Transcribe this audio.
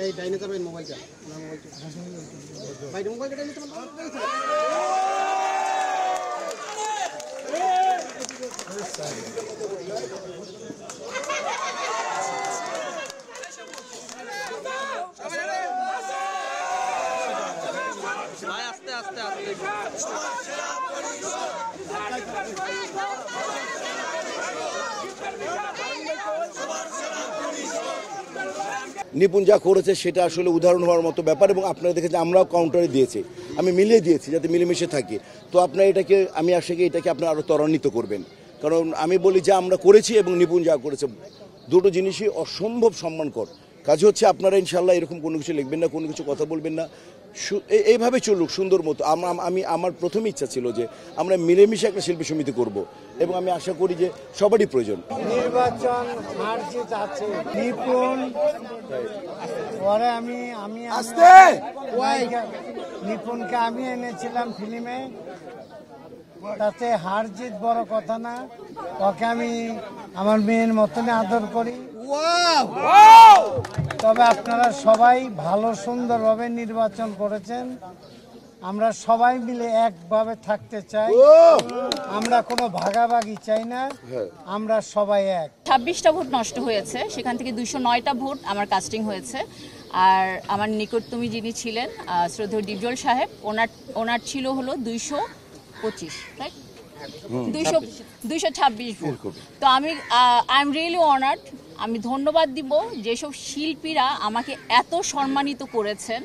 এই ডাইনে যাবেন মোবাইলটা না মোবাইলটা ভাই মোবাইলটা ডাইনে তো আস্তে আস্তে আস্তে নিপুণ যা করেছে সেটা আসলে উদাহরণ হওয়ার মতো ব্যাপার এবং আপনারা দেখেছেন আমরাও কাউন্টারে দিয়েছি, আমি মিলিয়ে দিয়েছি যাতে মিলেমিশে থাকি। তো আপনার এটাকে আমি আশা করি এটাকে আপনারা আরও ত্বরান্বিত করবেন, কারণ আমি বলি যে আমরা করেছি এবং নিপুণ যা করেছে দুটো জিনিসই অসম্ভব সম্মানকর। কাজে হচ্ছে আপনারা ইনশাল্লাহ এরকম কোনো কিছু লিখবেন না, কোনো কিছু কথা বলবেন না, এইভাবে চলুক সুন্দর মতো। আমার প্রথম ইচ্ছা ছিল যে আমরা মিলেমিশে একটা শিল্পী সমিতি করব এবং আমি আশা করি যে সবারই প্রয়োজন। নির্বাচন হার জিত আছে, নিপুণ পরে আমি নিপুণকে আমি এনেছিলাম ফিল্মে, তাতে হার জিত বড় কথা না, ওকে আমি আমার মেয়ের মতনে আদর করি। তবে আপনারা সবাই ভালো সুন্দরভাবে নির্বাচন করেছেন, আমরা সবাই মিলে একভাবে থাকতে চাই, আমরা কোনো ভাগাভাগি চাই না, আমরা সবাই এক। 26টা ভোট নষ্ট হয়েছে, সেখান থেকে 209টা ভোট আমার কাস্টিং হয়েছে। আর আমার নিকটতমী যিনি ছিলেন শ্রদ্ধেয় ডিপজল সাহেব, ওনার ছিল হলো 225, রাইট, 226 ভোট। তো আই এম রিয়েলি অনার্ড। আমি ধন্যবাদ দিব যেসব শিল্পীরা আমাকে এত সম্মানিত করেছেন।